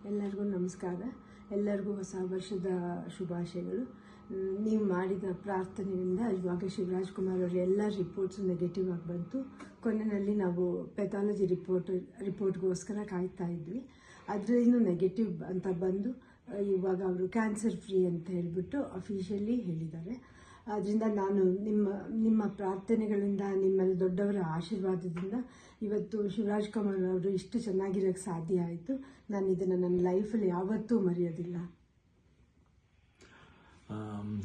ಎಲ್ಲರಿಗೂ ನಮಸ್ಕಾರ. ಎಲ್ಲರಿಗೂ ಹೊಸ ವರ್ಷದ ಶುಭಾಶಯಗಳು. ನೀವು ಮಾಡಿದ ಪ್ರಾರ್ಥನೆಯಿಂದ ಇವಾಗ ಶಿವರಾಜ್ ಕುಮಾರ್ ಅವರ ಎಲ್ಲ ರಿಪೋರ್ಟ್ಸು ನೆಗೆಟಿವ್ ಆಗಿ ಬಂತು. ಕೊನೆಯಲ್ಲಿ ನಾವು ಪೆಥಾಲಜಿ ರಿಪೋರ್ಟ್ಗೋಸ್ಕರ ಕಾಯ್ತಾ ಇದ್ವಿ. ಅದರಿಂದ ನೆಗೆಟಿವ್ ಅಂತ ಬಂದು ಇವಾಗ ಅವರು ಕ್ಯಾನ್ಸರ್ ಫ್ರೀ ಅಂತ ಹೇಳಿಬಿಟ್ಟು ಅಫಿಷಿಯಲಿ ಹೇಳಿದ್ದಾರೆ. ಆದ್ದರಿಂದ ನಾನು ನಿಮ್ಮ ಪ್ರಾರ್ಥನೆಗಳಿಂದ, ನಿಮ್ಮಲ್ಲಿ ದೊಡ್ಡವರ ಆಶೀರ್ವಾದದಿಂದ ಇವತ್ತು ಶಿವರಾಜ್ ಕುಮಾರ್ ಅವರು ಇಷ್ಟು ಚೆನ್ನಾಗಿರೋಕ್ಕೆ ಸಾಧ್ಯ ಆಯಿತು. ನಾನು ಇದನ್ನು ನನ್ನ ಲೈಫಲ್ಲಿ ಯಾವತ್ತೂ ಮರೆಯೋದಿಲ್ಲ.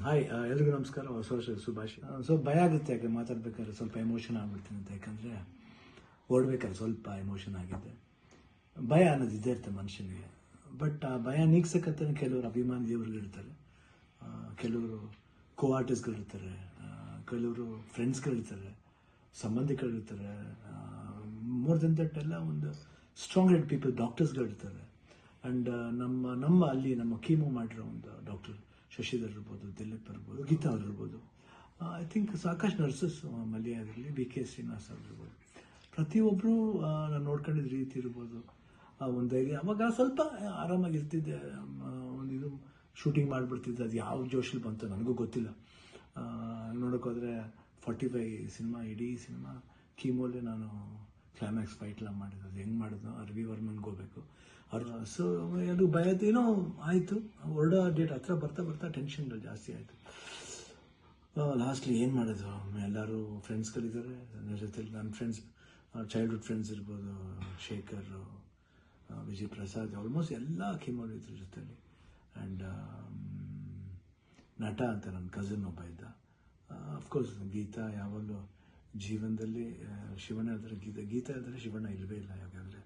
ಹಾಯ್, ಎಲ್ರಿಗೂ ನಮಸ್ಕಾರ, ಹೊಸ ವರ್ಷದ ಶುಭಾಶಯ. ಸ್ವಲ್ಪ ಭಯ ಆಗುತ್ತೆ, ಯಾಕೆ ಮಾತಾಡ್ಬೇಕಾದ್ರೆ ಸ್ವಲ್ಪ ಎಮೋಷನ್ ಆಗ್ಬಿಡ್ತೀನಿ ಅಂತ. ಯಾಕಂದರೆ ಓಡ್ಬೇಕಾದ್ರೆ ಸ್ವಲ್ಪ ಎಮೋಷನ್ ಆಗಿದೆ. ಭಯ ಅನ್ನೋದು ಇದ್ದೇ ಇರುತ್ತೆ ಮನುಷ್ಯನಿಗೆ. ಬಟ್ ಆ ಭಯ ನೀಗ್ಸಕ್ಕಂತಾನೆ ಕೆಲವರು ಅಭಿಮಾನಿ ದೇವರುಗಳಿರ್ತಾರೆ, ಕೆಲವರು ಆರ್ಟಿಸ್ಟ್ಗಳಿರ್ತಾರೆ, ಕೆಲವರು ಫ್ರೆಂಡ್ಸ್ಗಳಿರ್ತಾರೆ, ಸಂಬಂಧಿಕರಿರ್ತಾರೆ. ಮೋರ್ ದೆನ್ ದಟ್ ಎಲ್ಲ ಒಂದು ಸ್ಟ್ರಾಂಗ್ ಹೆಡ್ ಪೀಪಲ್, ಡಾಕ್ಟರ್ಸ್ಗಳಿರ್ತಾರೆ. ಆ್ಯಂಡ್ ನಮ್ಮ ಅಲ್ಲಿ ನಮ್ಮ ಕೀಮೋ ಮಾಡಿರೋ ಒಂದು ಡಾಕ್ಟರ್ ಶಶಿಧರ್ ಇರ್ಬೋದು, ದಿಲೀಪ್ ಇರ್ಬೋದು, ಗೀತಾ ಅವ್ರು ಇರ್ಬೋದು, ಐ ಥಿಂಕ್ ಸಾಕಷ್ಟು ನರ್ಸಸ್, ಮಲ್ಯ ಆಗಿರಲಿ, BK ಶ್ರೀನಿವಾಸ್ ಅವ್ರು ಇರ್ಬೋದು, ಪ್ರತಿಯೊಬ್ಬರು ನಾನು ನೋಡ್ಕೊಂಡಿದ್ದ ರೀತಿ ಇರ್ಬೋದು, ಒಂದು ಧೈರ್ಯ. ಅವಾಗ ಸ್ವಲ್ಪ ಆರಾಮಾಗಿರ್ತಿದ್ದೆ. ಒಂದು ಇದು ಶೂಟಿಂಗ್ ಮಾಡಿಬಿಡ್ತಿದ್ದೆ. ಅದು ಯಾವ ಜೋಶಲ್ಲಿ ಬಂತು ನನಗೂ ಗೊತ್ತಿಲ್ಲ. ನೋಡೋಕ್ಕೋದ್ರೆ 45 ಸಿನಿಮಾ, ಇಡೀ ಸಿನಿಮಾ ಕೀಮೋಲೆ ನಾನು ಕ್ಲೈಮ್ಯಾಕ್ಸ್ ಫೈಟ್ಲ ಮಾಡಿದ್ದು. ಅದು ಹೆಂಗೆ ಮಾಡಿದ್ನೋ ರವಿ ವರ್ಮನ್ಗೆ ಹೋಗ್ಬೇಕು ಅವ್ರು. ಸೊ ಅದು ಭಯದೇನೋ ಆಯಿತು. ಹೊರಡೋ ಡೇಟ್ ಹತ್ರ ಬರ್ತಾ ಟೆನ್ಷನ್ಗಳು ಜಾಸ್ತಿ ಆಯಿತು. ಲಾಸ್ಟ್ಲಿ ಏನು ಮಾಡೋದು, ಎಲ್ಲರೂ ಫ್ರೆಂಡ್ಸ್ಗಳಿದ್ದಾರೆ ನನ್ನ ಜೊತೆಲಿ. ನನ್ನ ಫ್ರೆಂಡ್ಸ್, ಚೈಲ್ಡ್ಹುಡ್ ಫ್ರೆಂಡ್ಸ್ ಇರ್ಬೋದು, ಶೇಖರ್, ವಿಜಯ್ ಪ್ರಸಾದ್, ಆಲ್ಮೋಸ್ಟ್ ಎಲ್ಲ ಕೀಮೋಲಿ ಇದ್ರ ಜೊತೆಲಿ. ಆ್ಯಂಡ್ ನಟ ಅಂತ ನನ್ನ ಕಸಿನ್ ಒಬ್ಬ ಇದ್ದ. ಅಫ್ಕೋರ್ಸ್ ಗೀತಾ ಯಾವಾಗಲೂ ಜೀವನದಲ್ಲಿ ಶಿವಣ್ಣ ಇದ್ದರೆ ಗೀತಾ ಇದ್ದರೆ ಶಿವಣ್ಣ ಇಲ್ಲವೇ ಇಲ್ಲ. ಯಾಕಂದರೆ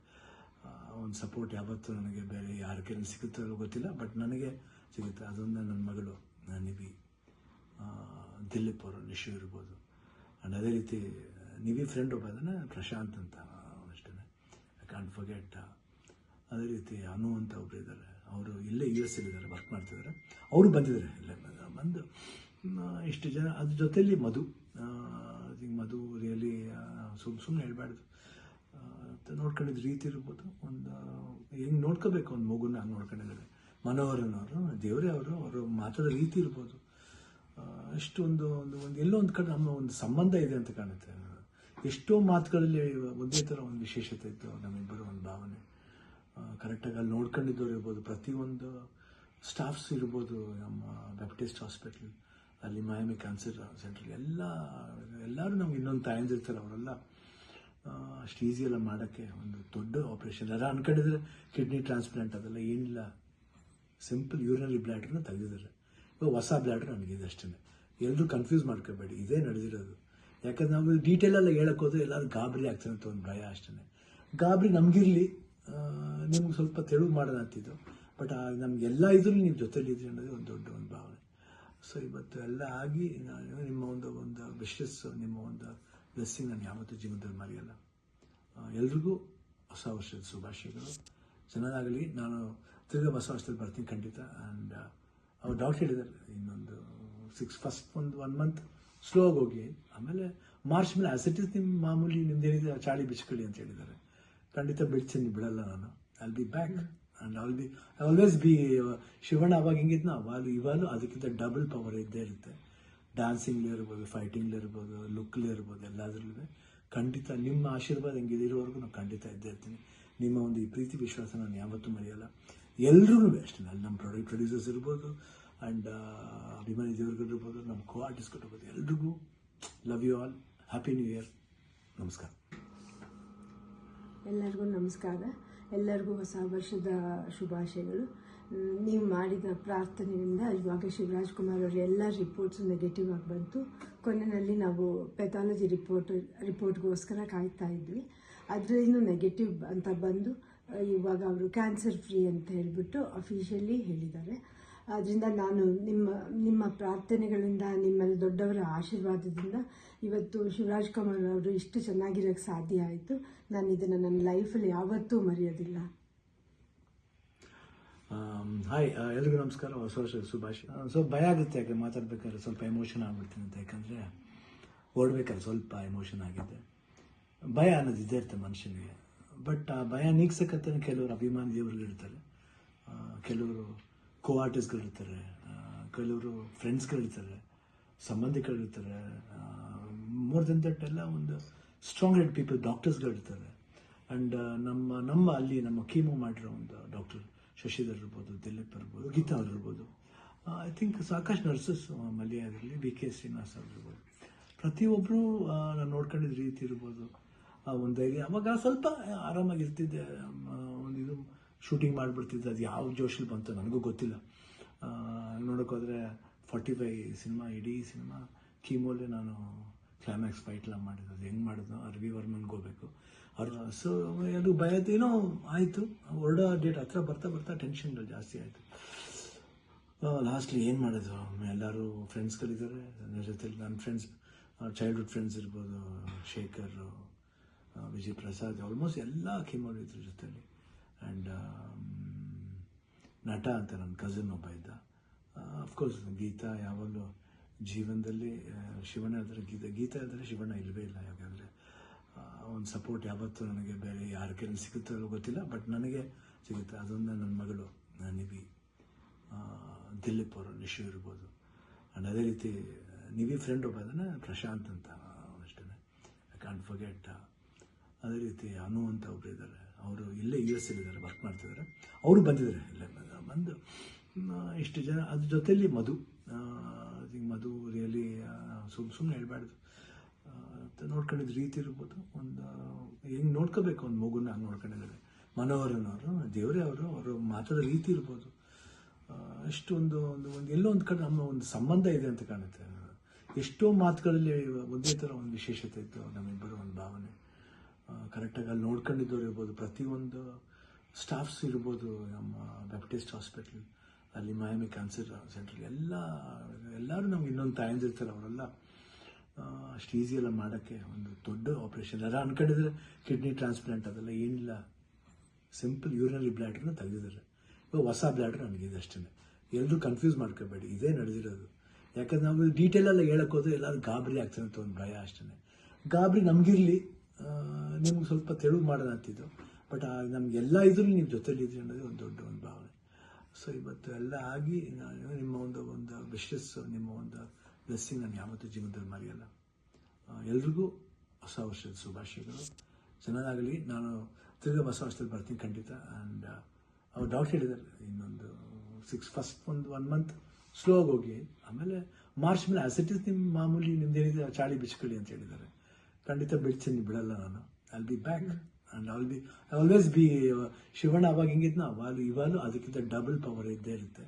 ಒಂದು ಸಪೋರ್ಟ್ ಯಾವತ್ತೂ ನನಗೆ ಬೇರೆ ಯಾರ ಕೈಲಿ ಸಿಗುತ್ತೋ ಗೊತ್ತಿಲ್ಲ, ಬಟ್ ನನಗೆ ಸಿಗುತ್ತೆ. ಅದೊಂದು ನನ್ನ ಮಗಳು ನಿವಿ, ದಿಲೀಪ್ ಅವರು, ನಿಶು ಇರ್ಬೋದು. ಆ್ಯಂಡ್ ಅದೇ ರೀತಿ ನಿವಿ ಫ್ರೆಂಡ್ ಒಬ್ಬ ಅದನ್ನು ಪ್ರಶಾಂತ್ ಅಂತ ಅಷ್ಟೇ, ಐ ಕಾಂಟ್ ಫರ್ಗೆಟ್. ಅದೇ ರೀತಿ ಅನು ಅಂತ ಒಬ್ಬರು ಇದ್ದಾರೆ, ಅವರು ಇಲ್ಲೇ US ಇದ್ದಾರೆ, ವರ್ಕ್ ಮಾಡ್ತಿದ್ದಾರೆ. ಅವರು ಬಂದಿದ್ದಾರೆ ಇಲ್ಲೇ ಬಂದು. ಇಷ್ಟು ಜನ, ಅದ್ರ ಜೊತೆಯಲ್ಲಿ ಮಧು ರಿಯಲಿ ಸುಮ್ಮನೆ ಹೇಳ್ಬಾರ್ದು ಅಂತ ನೋಡ್ಕೊಂಡಿದ್ದ ರೀತಿ ಇರ್ಬೋದು. ಒಂದು ಹೆಂಗೆ ನೋಡ್ಕೋಬೇಕು ಒಂದು ಮಗುನ ಹಂಗೆ ನೋಡ್ಕೊಂಡಿದ್ದಾರೆ. ಮನೋಹರನವರು, ದೇವರೇ ಅವರು ಮಾತಾಡೋ ರೀತಿ ಇರ್ಬೋದು. ಅಷ್ಟು ಒಂದು ಎಲ್ಲೋ ಒಂದು ಕಡೆ ನಮ್ಮ ಒಂದು ಸಂಬಂಧ ಇದೆ ಅಂತ ಕಾಣುತ್ತೆ. ಎಷ್ಟೋ ಮಾತುಗಳಲ್ಲಿ ಒಂದೇ ಥರ ಒಂದು ವಿಶೇಷತೆ ಇತ್ತು ನಮ್ಮಿಬ್ಬರು, ಒಂದು ಭಾವನೆ. ಕರೆಕ್ಟಾಗಿ ಅಲ್ಲಿ ನೋಡ್ಕೊಂಡಿದ್ದವ್ರು ಇರ್ಬೋದು, ಪ್ರತಿಯೊಂದು ಸ್ಟಾಫ್ಸ್ ಇರ್ಬೋದು, ನಮ್ಮ ಬ್ಯಾಪ್ಟಿಸ್ಟ್ ಹಾಸ್ಪಿಟ್ಲ್ ಅಲ್ಲಿ, ಮಯಾಮಿ ಕ್ಯಾನ್ಸರ್ ಸೆಂಟ್ರಲ್ಲಿ ಎಲ್ಲರೂ ನಮ್ಗೆ ಇನ್ನೊಂದು ತಾಯಂದಿರ್ತಾರೆ. ಅವರೆಲ್ಲ ಅಷ್ಟು ಈಸಿಯೆಲ್ಲ ಮಾಡೋಕ್ಕೆ ಒಂದು ದೊಡ್ಡ ಆಪ್ರೇಷನ್. ಎಲ್ಲ ಅನ್ಕೊಂಡಿದ್ರೆ ಕಿಡ್ನಿ ಟ್ರಾನ್ಸ್ಪ್ಲಾಂಟ್ ಅದೆಲ್ಲ ಏನಿಲ್ಲ, ಸಿಂಪಲ್ ಯೂರಿನರಿ ಬ್ಲ್ಯಾಡ್ರನ್ನ ತೆಗೆದಿದ್ದಾರೆ. ಇವಾಗ ಹೊಸ ಬ್ಲ್ಯಾಡ್ರ್ ನನಗಿದೆ ಅಷ್ಟೇ. ಎಲ್ಲರೂ ಕನ್ಫ್ಯೂಸ್ ಮಾಡ್ಕೋಬೇಡಿ, ಇದೇ ನಡೆದಿರೋದು. ಯಾಕಂದ್ರೆ ನಾವು ಡೀಟೇಲೆಲ್ಲ ಹೇಳೋಕ್ಕೋದ್ರೆ ಎಲ್ಲರೂ ಗಾಬರಿ ಆಗ್ತಾರೆ ಅಂತ ಒಂದು ಭಯ ಅಷ್ಟೇ. ಗಾಬರಿ ನಮಗಿರಲಿ, ನಿಮ್ಗೆ ಸ್ವಲ್ಪ ತೆಳುವು ಮಾಡೋಣ ಅಂತಿದ್ದು. ಬಟ್ ನಮಗೆಲ್ಲ ಇದ್ರೂ ನೀವು ಜೊತೆಲಿದ್ರಿ ಅನ್ನೋದು ಒಂದು ದೊಡ್ಡ ಒಂದು ಭಾವನೆ. ಸೊ ಇವತ್ತು ಎಲ್ಲ ಆಗಿ ನಿಮ್ಮ ಒಂದು ವಿಶಸ್, ನಿಮ್ಮ ಒಂದು ಬ್ಲೆಸ್ಸಿಂಗ್ ನಾನು ಯಾವತ್ತೂ ಜೀವನದಲ್ಲಿ ಮರೆಯಲ್ಲ. ಎಲ್ರಿಗೂ ಹೊಸ ವರ್ಷದ ಶುಭಾಶಯಗಳು. ಚೆನ್ನಾಗಲಿ. ನಾನು ತಿರ್ಗಾ ಹೊಸ ವರ್ಷದಲ್ಲಿ ಬರ್ತೀನಿ ಖಂಡಿತ. ಆ್ಯಂಡ್ ಅವ್ರು ಡಾಕ್ಟರ್ ಹೇಳಿದ್ದಾರೆ, ಇನ್ನೊಂದು ಫಸ್ಟ್ ಒಂದು 1 ಮಂತ್ ಸ್ಲೋ ಆಗಿ ಹೋಗಿ, ಆಮೇಲೆ ಮಾರ್ಚ್ ಮೇಲೆ ಆಸಿಟಿಸ್ ನಿಮ್ಮ ಮಾಮೂಲಿ ನಿಮ್ದೇನಿದೆ ಚಾಳಿ ಬಿಚ್ಕೊಳ್ಳಿ ಅಂತ ಹೇಳಿದ್ದಾರೆ. ಖಂಡಿತ ಬಿಡ್ತೀನಿ, ಬಿಡಲ್ಲ ನಾನು. I be back and I always B. Shivanna ಅವಾಗ ಹೆಂಗಿದ್ನೋ ಇವಾಗಲೂ ಅದಕ್ಕಿಂತ ಡಬಲ್ ಪವರ್ ಇದ್ದೇ ಇರುತ್ತೆ. ಡ್ಯಾನ್ಸಿಂಗ್ಲೇ ಇರ್ಬೋದು, ಫೈಟಿಂಗ್ಲೇ ಇರ್ಬೋದು, ಲುಕ್ಲೇ ಇರ್ಬೋದು, ಎಲ್ಲದರಲ್ಲೂ ಖಂಡಿತ ನಿಮ್ಮ ಆಶೀರ್ವಾದ ಹೆಂಗಿದೆ ಇರೋವರೆಗೂ ನಾನು ಖಂಡಿತ ಇದ್ದೇ ಇರ್ತೀನಿ. ನಿಮ್ಮ ಒಂದು ಈ ಪ್ರೀತಿ ವಿಶ್ವಾಸ ನಾನು ಯಾವತ್ತೂ ಮರೆಯಲ್ಲ. ಎಲ್ರಿಗೂ ಅಷ್ಟೇ, ಅಲ್ಲಿ ನಮ್ಮ ಪ್ರೊಡ್ಯೂಸರ್ಸ್ ಇರ್ಬೋದು, ಆ್ಯಂಡ್ ಅಭಿಮಾನಿ ದೇವರುಗಳಿರ್ಬೋದು, ನಮ್ಮ ಆರ್ಟಿಸ್ಟ್ಗಳಿರ್ಬೋದು, ಎಲ್ರಿಗೂ love you all. Happy new year. ನಮಸ್ಕಾರ. ಎಲ್ಲರಿಗೂ ನಮಸ್ಕಾರ. ಎಲ್ಲರಿಗೂ ಹೊಸ ವರ್ಷದ ಶುಭಾಶಯಗಳು. ನೀವು ಮಾಡಿದ ಪ್ರಾರ್ಥನೆಯಿಂದ ಇವಾಗ ಶಿವರಾಜ್ ಕುಮಾರ್ ಅವರ ಎಲ್ಲ ರಿಪೋರ್ಟ್ಸು ನೆಗೆಟಿವ್ ಆಗಿ ಬಂತು. ಕೊನೆಯಲ್ಲಿ ನಾವು ಪೆಥಾಲಜಿ ರಿಪೋರ್ಟ್ಗೋಸ್ಕರ ಕಾಯ್ತಾ ಇದ್ವಿ. ಅದರಿಂದ ನೆಗೆಟಿವ್ ಅಂತ ಬಂದು ಇವಾಗ ಅವರು ಕ್ಯಾನ್ಸರ್ ಫ್ರೀ ಅಂತ ಹೇಳಿಬಿಟ್ಟು ಅಫಿಷಿಯಲಿ ಹೇಳಿದ್ದಾರೆ. ಆದ್ದರಿಂದ ನಾನು ನಿಮ್ಮ ಪ್ರಾರ್ಥನೆಗಳಿಂದ, ನಿಮ್ಮಲ್ಲಿ ದೊಡ್ಡವರ ಆಶೀರ್ವಾದದಿಂದ ಇವತ್ತು ಶಿವರಾಜ್ ಕುಮಾರ್ ಅವರು ಇಷ್ಟು ಚೆನ್ನಾಗಿರೋಕ್ಕೆ ಸಾಧ್ಯ ಆಯಿತು. ನಾನು ಇದನ್ನು ನನ್ನ ಲೈಫಲ್ಲಿ ಯಾವತ್ತೂ ಮರೆಯೋದಿಲ್ಲ. ಹಾಯ್, ಎಲ್ರಿಗೂ ನಮಸ್ಕಾರ, ಹೊಸ ವರ್ಷದ ಶುಭಾಶಯ. ಸ್ವಲ್ಪ ಭಯ ಆಗುತ್ತೆ, ಯಾಕೆ ಮಾತಾಡ್ಬೇಕಾದ್ರೆ ಸ್ವಲ್ಪ ಎಮೋಷನ್ ಆಗ್ಬಿಡ್ತೀನಿ ಅಂತ. ಯಾಕಂದರೆ ಓಡ್ಬೇಕಾದ್ರೆ ಸ್ವಲ್ಪ ಎಮೋಷನ್ ಆಗಿದೆ. ಭಯ ಅನ್ನೋದು ಇದ್ದೇ ಇರುತ್ತೆ ಮನುಷ್ಯನಿಗೆ. ಬಟ್ ಆ ಭಯ ನೀಗ್ಸಕ್ಕಂತಾನೆ ಕೆಲವರು ಅಭಿಮಾನಿ ದೇವರುಗಳಿರ್ತಾರೆ, ಕೆಲವರು ಕೋ ಆರ್ಟಿಸ್ಟ್ಗಳಿರ್ತಾರೆ, ಕೆಲವರು ಫ್ರೆಂಡ್ಸ್ಗಳಿರ್ತಾರೆ, ಸಂಬಂಧಿಕರಿರ್ತಾರೆ, ಮೋರ್ ದೆನ್ ದಟ್ ಎಲ್ಲ ಒಂದು ಸ್ಟ್ರಾಂಗ್ ಹೆಡ್ ಪೀಪಲ್, ಡಾಕ್ಟರ್ಸ್ಗಳಿರ್ತಾರೆ. ಆ್ಯಂಡ್ ನಮ್ಮ ಅಲ್ಲಿ ನಮ್ಮ ಕೀಮೋ ಮಾಡಿರೋ ಒಂದು ಡಾಕ್ಟರ್ ಶಶಿಧರ್ ಇರ್ಬೋದು, ದಿಲೀಪ್ ಇರ್ಬೋದು, ಗೀತಾ ಅವ್ರು ಇರ್ಬೋದು, ಐ ಥಿಂಕ್ ಸಾಕಷ್ಟು ನರ್ಸಸ್ ಮಲ್ಯಾದಲ್ಲಿ ವಿ ಕೆ ಶ್ರೀನಿವಾಸ್ ಅವ್ರು ಇರ್ಬೋದು. ಪ್ರತಿಯೊಬ್ಬರು ನಾನು ನೋಡ್ಕೊಂಡಿದ್ದ ರೀತಿ ಇರ್ಬೋದು, ಒಂದು ಧೈರ್ಯ. ಅವಾಗ ಸ್ವಲ್ಪ ಆರಾಮಾಗಿರ್ತಿದ್ದೆ, ಒಂದು ಇದು ಶೂಟಿಂಗ್ ಮಾಡಿಬಿಡ್ತಿದ್ದೆ. ಅದು ಯಾವ ಜೋಶಲ್ಲಿ ಬಂತು ನನಗೂ ಗೊತ್ತಿಲ್ಲ. ನೋಡೋಕ್ಕೋದ್ರೆ 45 ಸಿನಿಮಾ, ಇಡೀ ಸಿನಿಮಾ ಕೀಮೋಲೆ ನಾನು ಕ್ಲೈಮ್ಯಾಕ್ಸ್ ಫೈಟ್ಲ ಮಾಡಿದ್ದು. ಅದು ಹೆಂಗೆ ಮಾಡಿದ್ನೋ ರವಿ ವರ್ಮನ್ಗೆ ಹೋಗ್ಬೇಕು ಅವ್ರು. ಸೊ ಅದು ಭಯದ ಏನೋ ಆಯಿತು. ಹೊರಡೋ ಡೇಟ್ ಹತ್ರ ಬರ್ತಾ ಬರ್ತಾ ಟೆನ್ಷನ್ಗಳು ಜಾಸ್ತಿ ಆಯಿತು. ಲಾಸ್ಟ್ಲಿ ಏನು ಮಾಡೋದು, ಎಲ್ಲರೂ ಫ್ರೆಂಡ್ಸ್ಗಳಿದ್ದಾರೆ ನನ್ನ ಜೊತೆಲಿ. ನನ್ನ ಫ್ರೆಂಡ್ಸ್, ಚೈಲ್ಡ್ಹುಡ್ ಫ್ರೆಂಡ್ಸ್ ಇರ್ಬೋದು, ಶೇಖರ್, ವಿಜಯ್ ಪ್ರಸಾದ್, ಆಲ್ಮೋಸ್ಟ್ ಎಲ್ಲ ಕೀಮೋರು ಇದ್ರ ಜೊತೆಲಿ. ಆ್ಯಂಡ್ ನಟ ಅಂತ ನನ್ನ ಕಸಿನ್ ಒಬ್ಬ ಇದ್ದ. ಅಫ್ಕೋರ್ಸ್ ಗೀತಾ ಯಾವಾಗಲೂ ಜೀವನದಲ್ಲಿ ಶಿವಣ್ಣ ಇದ್ದರೆ ಗೀತಾ ಇದ್ದರೆ ಶಿವಣ್ಣ ಇಲ್ಲವೇ ಇಲ್ಲ. ಯಾಕಂದರೆ ಒಂದು ಸಪೋರ್ಟ್ ಯಾವತ್ತೂ ನನಗೆ ಬೇರೆ ಯಾರ ಕೈಲಿ ಸಿಗುತ್ತೋ ಗೊತ್ತಿಲ್ಲ, ಬಟ್ ನನಗೆ ಸಿಗುತ್ತೆ. ಅದೊಂದು ನನ್ನ ಮಗಳು ನಿವಿ, ದಿಲೀಪ್ ಅವರು, ನಿಶು ಇರ್ಬೋದು. ಆ್ಯಂಡ್ ಅದೇ ರೀತಿ ನಿವಿ ಫ್ರೆಂಡ್ ಒಬ್ಬ ಅದನ್ನು ಪ್ರಶಾಂತ್ ಅಂತ ಅಷ್ಟೇ, ಐ ಕಾಂಟ್ ಫರ್ಗೆಟ್. ಅದೇ ರೀತಿ ಅನು ಅಂತ ಒಬ್ಬರು ಇದ್ದಾರೆ, ಅವರು ಇಲ್ಲೇ US ಇದ್ದಾರೆ, ವರ್ಕ್ ಮಾಡ್ತಿದ್ದಾರೆ. ಅವರು ಬಂದಿದ್ದಾರೆ ಇಲ್ಲೇ ಬಂದು ಇಷ್ಟು ಜನ. ಅದ್ರ ಜೊತೆಯಲ್ಲಿ ಮಧು ರಿಯಲಿ ಸುಮ್ಮನೆ ಹೇಳ್ಬಾರ್ದು, ನೋಡ್ಕೊಂಡಿದ್ದ ರೀತಿ ಇರ್ಬೋದು, ಒಂದು ಹೆಂಗೆ ನೋಡ್ಕೋಬೇಕು ಒಂದು ಮಗುನ ಹಂಗೆ ನೋಡ್ಕೊಂಡಿದ್ದಾರೆ. ಮನೋಹರನವರು, ದೇವರೇ ಅವರು ಮಾತಾಡೋ ರೀತಿ ಇರ್ಬೋದು, ಎಷ್ಟು ಒಂದು ಎಲ್ಲೋ ಒಂದು ಕಡೆ ನಮ್ಮ ಒಂದು ಸಂಬಂಧ ಇದೆ ಅಂತ ಕಾಣುತ್ತೆ. ಎಷ್ಟೋ ಮಾತುಗಳಲ್ಲಿ ಒಂದೇ ಥರ ಒಂದು ವಿಶೇಷತೆ ಇತ್ತು ನಮ್ಮಿಬ್ಬರು, ಒಂದು ಭಾವನೆ. ಕರೆಕ್ಟಾಗಿ ಅಲ್ಲಿ ನೋಡ್ಕೊಂಡಿದ್ದವ್ರು ಇರ್ಬೋದು, ಪ್ರತಿಯೊಂದು ಸ್ಟಾಫ್ಸ್ ಇರ್ಬೋದು, ನಮ್ಮ ಬ್ಯಾಪ್ಟಿಸ್ಟ್ ಹಾಸ್ಪಿಟ್ಲ್ ಅಲ್ಲಿ, ಮಯಾಮಿ ಕ್ಯಾನ್ಸರ್ ಸೆಂಟ್ರಲ್ಲಿ ಎಲ್ಲರೂ ನಮ್ಗೆ ಇನ್ನೊಂದು ತಾಯಂದಿರ್ತಾರೆ. ಅವರೆಲ್ಲ ಅಷ್ಟು ಈಸಿಯೆಲ್ಲ ಮಾಡೋಕ್ಕೆ ಒಂದು ದೊಡ್ಡ ಆಪ್ರೇಷನ್. ಎಲ್ಲ ಅನ್ಕೊಂಡಿದ್ರೆ ಕಿಡ್ನಿ ಟ್ರಾನ್ಸ್ಪ್ಲಾಂಟ್ ಅದೆಲ್ಲ ಏನಿಲ್ಲ, ಸಿಂಪಲ್ ಯೂರಿನರಿ ಬ್ಲ್ಯಾಡ್ರನ್ನ ತೆಗೆದಿದ್ದಾರೆ. ಇವಾಗ ಹೊಸ ಬ್ಲ್ಯಾಡ್ರ್ ನನಗಿದೆ ಅಷ್ಟೇ. ಎಲ್ಲರೂ ಕನ್ಫ್ಯೂಸ್ ಮಾಡ್ಕೋಬೇಡಿ, ಇದೇ ನಡೆದಿರೋದು. ಯಾಕಂದ್ರೆ ನಾವು ಡೀಟೇಲೆಲ್ಲ ಹೇಳೋಕ್ಕೋದ್ರೆ ಎಲ್ಲರೂ ಗಾಬರಿ ಆಗ್ತಾರೆ ಅಂತ ಒಂದು ಭಯ ಅಷ್ಟೇ. ಗಾಬರಿ ನಮಗಿರಲಿ, ನಿಮ್ಗೆ ಸ್ವಲ್ಪ ತೆಳುವು ಮಾಡೋಣ ಅಂತಿದ್ದು, ಬಟ್ ನಮಗೆಲ್ಲ ಇದ್ರೂ ನೀವು ಜೊತೆಲಿದ್ರಿ ಅನ್ನೋದೇ ಒಂದು ದೊಡ್ಡ ಒಂದು ಭಾವನೆ. ಸೊ ಇವತ್ತು ಎಲ್ಲ ಆಗಿ ನಿಮ್ಮ ಒಂದು ವಿಶಸ್, ನಿಮ್ಮ ಒಂದು ಬ್ಲೆಸ್ಸಿಂಗ್ ನಾನು ಯಾವತ್ತೂ ಜೀವನದಲ್ಲಿ ಮರೆಯಲ್ಲ. ಎಲ್ರಿಗೂ ಹೊಸ ವರ್ಷದ ಶುಭಾಶಯಗಳು, ಚೆನ್ನಾಗಾಗಲಿ. ನಾನು ತಿರ್ಗಾ ಹೊಸ ವರ್ಷದಲ್ಲಿ ಬರ್ತೀನಿ ಖಂಡಿತ. ಆ್ಯಂಡ್ ಅವ್ರು ಡಾಕ್ಟರ್ ಹೇಳಿದ್ದಾರೆ, ಇನ್ನೊಂದು ಫಸ್ಟ್ ಒಂದು 1 ಮಂತ್ ಸ್ಲೋ ಆಗಿ ಹೋಗಿ, ಆಮೇಲೆ ಮಾರ್ಚ್ ಮೇಲೆ ಆಸಿಟಿಸ್ ನಿಮ್ಮ ಮಾಮೂಲಿ ನಿಮ್ದೇನಿದೆ ಚಾಳಿ ಬಿಚ್ಕೊಳ್ಳಿ ಅಂತ ಹೇಳಿದ್ದಾರೆ. ಖಂಡಿತ ಬಿಡ್ತೀನಿ, ಬಿಡಲ್ಲ ನಾನು. I will be back and I always B. Shivanna ಅವಾಗ ಹೆಂಗಿದ್ನ ಇವಾಗಲೂ ಅದಕ್ಕಿಂತ ಡಬಲ್ ಪವರ್ ಇದ್ದೇ ಇರುತ್ತೆ.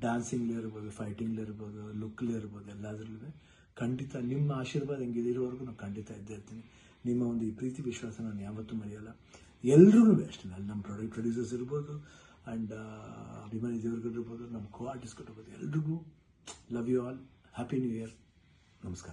ಡ್ಯಾನ್ಸಿಂಗ್ಲಿ ಇರ್ಬೋದು, ಫೈಟಿಂಗ್ಲಿ ಇರ್ಬೋದು, ಲುಕ್ಲಿ ಇರ್ಬೋದು, ಎಲ್ಲದರಲ್ಲೂ ಖಂಡಿತ ನಿಮ್ಮ ಆಶೀರ್ವಾದ ಹೆಂಗಿದೆ ಇರೋವರೆಗೂ ನಾನು ಖಂಡಿತ ಇದ್ದೇ ಇರ್ತೀನಿ. ನಿಮ್ಮ ಒಂದು ಈ ಪ್ರೀತಿ ವಿಶ್ವಾಸ ನಾನು ಯಾವತ್ತೂ ಮರೆಯಲ್ಲ. ಎಲ್ರಿಗೂ ಅಷ್ಟೇ, ಅಲ್ಲಿ ನಮ್ಮ ಪ್ರೊಡ್ಯೂಸರ್ಸ್ ಇರ್ಬೋದು, ಆ್ಯಂಡ್ ಅಭಿಮಾನಿ ದೇವ್ರುಗಳಿರ್ಬೋದು, ನಮ್ಮ ಕೋ ಆರ್ಟಿಸ್ಟ್ಗಳಿರ್ಬೋದು, ಎಲ್ರಿಗೂ love you all. Happy new year. ನಮಸ್ಕಾರ.